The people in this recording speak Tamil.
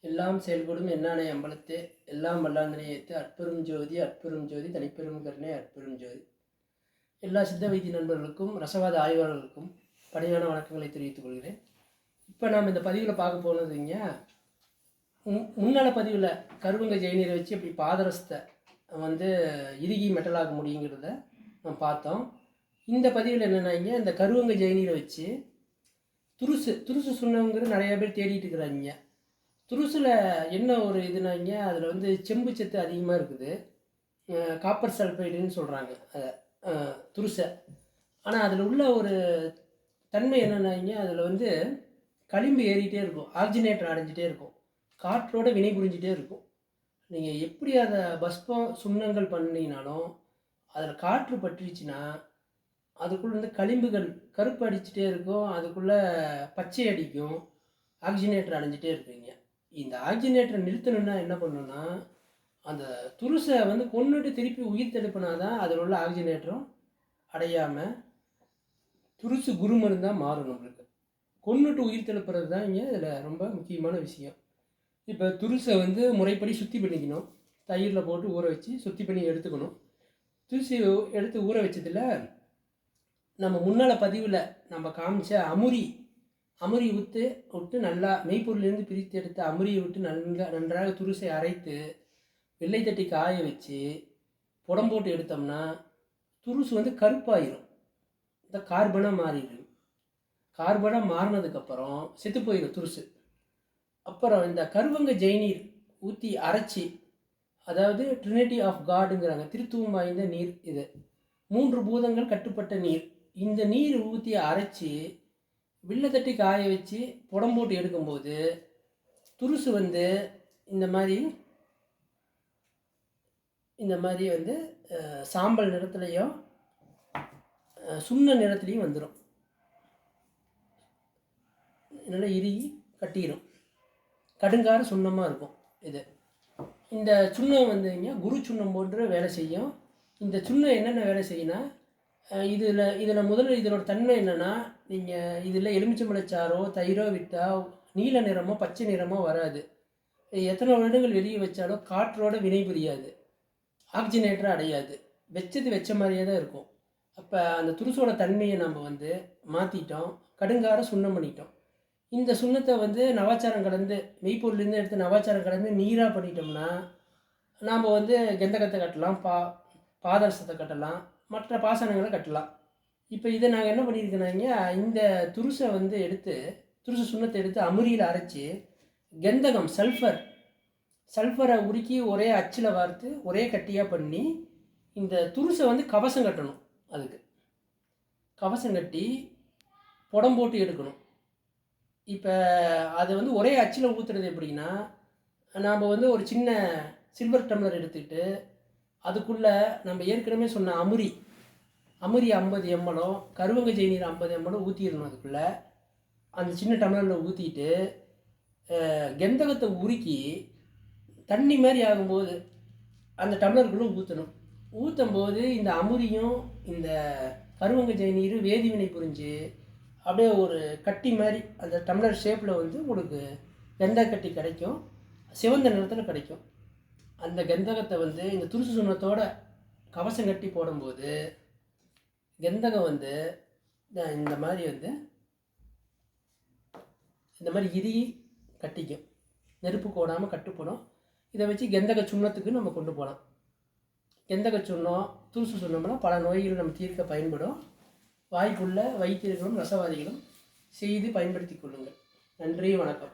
எல்லாம் செயல்படும் எண்ணானை அம்பலத்தே எல்லாம் வல்லாந்தனை ஏற்று அற்பெரும் ஜோதி அற்பெரும் ஜோதி தனிப்பெரும் கருணை அற்பெரும் ஜோதி. எல்லா சித்த வைத்திய நண்பர்களுக்கும் ரசவாத ஆய்வாளர்களுக்கும் பணியான வணக்கங்களை தெரிவித்துக் கொள்கிறேன். இப்போ நாம் இந்த பதிவில் பார்க்க போனதுங்க, முன்னால பதிவில் கருவங்க ஜெயநீரை வச்சு எப்படி பாதரசத்தை இறுகி மெட்டலாக முடியுங்கிறத நம்ம பார்த்தோம். இந்த பதிவில் என்னென்னாங்க, இந்த கருவங்க ஜெயநீரை வச்சு துருசு சுண்ணங்கிறது நிறையா பேர் தேடிட்டு இருக்கிறாங்க. துருசில் என்ன ஒரு இதுனாங்க, அதில் செம்பு சத்து அதிகமாக இருக்குது, காப்பர் சல்ஃபைடுன்னு சொல்கிறாங்க துருசை. ஆனால் அதில் உள்ள ஒரு தன்மை என்னென்னாங்க, அதில் களிம்பு ஏறிக்கிட்டே இருக்கும், ஆக்சிஜனேட்டர் அடைஞ்சிட்டே இருக்கும், காற்றோட வினை புரிஞ்சிட்டே இருக்கும். நீங்கள் எப்படி அதை பஸ்பம் சுண்ணங்கள் பண்ணினாலும் அதில் காற்று பற்றிச்சுன்னா அதுக்குள்ளே களிம்புகள் கருப்பு அடிச்சுட்டே இருக்கும், அதுக்குள்ளே பச்சை அடிக்கும், ஆக்சிஜனேட்டர் அடைஞ்சிட்டே இருக்குங்க. இந்த ஆக்சிஜனேட்டரை நிறுத்தணுன்னா என்ன பண்ணணும்னா, அந்த துருசை கொன்னுட்டு திருப்பி உயிர் தெளிப்பினா தான் அதில் உள்ள ஆக்சிஜனேட்டரும் அடையாமல் துருசு குருமருந்தாக மாறும். நம்மளுக்கு கொன்னுட்டு உயிர் தெளிப்புறது தான் இங்கே இதில் ரொம்ப முக்கியமான விஷயம். இப்போ துருசை முறைப்படி சுத்தி பண்ணிக்கணும், தயிரில் போட்டு ஊற வச்சு சுத்தி பண்ணி எடுத்துக்கணும். துருசி எடுத்து ஊற வச்சதில் நம்ம முன்னால் பதிவில் நம்ம காமிச்ச அமுரி விட்டு நல்லா மெய்ப்பொருளிலேருந்து பிரித்து எடுத்து அமுரியை விட்டு நன்றாக துருசை அரைத்து வெள்ளை தட்டி காய வச்சு புடம் போட்டு எடுத்தோம்னா துருசு கருப்பாயிரும், இந்த கார்பனாக மாறிடும். கார்பனாக மாறினதுக்கப்புறம் செத்து போயிடும் துருசு. அப்புறம் இந்த கருவங்க ஜெயநீர் ஊற்றி அரைச்சி, அதாவது ட்ரினிட்டி ஆஃப் காடுங்கிறாங்க, திருத்துவம் வாய்ந்த நீர். இது 3 பூதங்கள் கட்டுப்பட்ட நீர். இந்த நீர் ஊற்றி அரைச்சி வில்லை தட்டி காய வச்சு புடம் போட்டு எடுக்கும்போது துருசு இந்த மாதிரி சாம்பல் நிறத்துலையும் சுண்ண நிறத்துலையும் வந்துடும், நல்லா இறுகி கட்டிடும், கடுங்கார சுண்ணமாக இருக்கும். இந்த சுண்ணம் குரு சுண்ணம் போன்று வேலை செய்யும். இந்த சுண்ணம் என்னென்ன வேலை செய்யணும், இதில் முதல்ல இதனோட தன்மை என்னென்னா, நீங்கள் இதில் எலுமிச்சம்பழச்சாரோ தயிரோ விட்டால் நீல நிறமோ பச்சை நிறமோ வராது. எத்தனை வருடங்கள் வெளியே வச்சாலும் காற்றோட வினை புரியாது, ஆக்சிஜனேட்டர் அடையாது, வச்ச மாதிரியே தான் இருக்கும். அப்போ அந்த துருசோட தன்மையை நம்ம மாற்றிட்டோம், கடுங்கார சுண்ணம் பண்ணிட்டோம். இந்த சுண்ணத்தை நவாச்சாரம் கலந்து மெய்ப்பொருள்லேருந்து எடுத்து நவாச்சாரம் கலந்து நீராக பண்ணிட்டோம்னா நாம் கெந்தகத்தை கட்டலாம், பாதரசத்தை கட்டலாம், மற்ற பாசனங்களை கட்டலாம். இப்போ இதை நாங்கள் என்ன பண்ணியிருக்கோன்னாங்க, இந்த துருசை துருசு சுண்ணத்தை எடுத்து அமுரியில் அரைச்சி கெந்தகம் சல்ஃபரை உருக்கி ஒரே அச்சில் வார்த்து ஒரே கட்டியாக பண்ணி இந்த துருசை கவசம் கட்டணும். அதுக்கு கவசம் கட்டி புடம் போட்டு எடுக்கணும். இப்போ அது ஒரே அச்சில் ஊற்றுறது எப்படின்னா, நாம் ஒரு சின்ன சில்வர் டம்ளர் எடுத்துக்கிட்டு அதுக்குள்ளே நம்ம ஏற்கனவே சொன்ன அமுரி 50 ml, கருவங்க ஜெயநீர் 50 ml ஊற்றிடணும். அதுக்குள்ளே அந்த சின்ன டம்ளரில் ஊற்றிட்டு கெந்தகத்தை உருக்கி தண்ணி மாதிரி ஆகும்போது அந்த டம்ளருக்குள்ளே ஊற்றணும். ஊற்றும்போது இந்த அமுரியும் இந்த கருவங்க ஜெயநீர் வேதிவினை புரிஞ்சு அப்படியே ஒரு கட்டி மாதிரி அந்த டம்ளர் ஷேப்பில் உங்களுக்கு கெந்தக கட்டி கிடைக்கும், சிவந்த நிறத்தில் கிடைக்கும். அந்த கெந்தகத்தை இந்த துருசு சுண்ணத்தோட கவசம் கட்டி போடும்போது கெந்தகம் இந்த மாதிரி இறுகி கட்டிக்கும், நெருப்பு கோடாமல் கட்டுப்படும். இதை வச்சு கெந்தக சுண்ணத்துக்கு நம்ம கொண்டு போகலாம். கெந்தக சுண்ணம் துருசு சுண்ணம்னா பல நோய்கள் நம்ம தீர்க்க பயன்படும். வாய்ப்புள்ள வைத்தியர்களும் ரசவாதிகளும் செய்து பயன்படுத்தி கொள்ளுங்கள். நன்றி, வணக்கம்.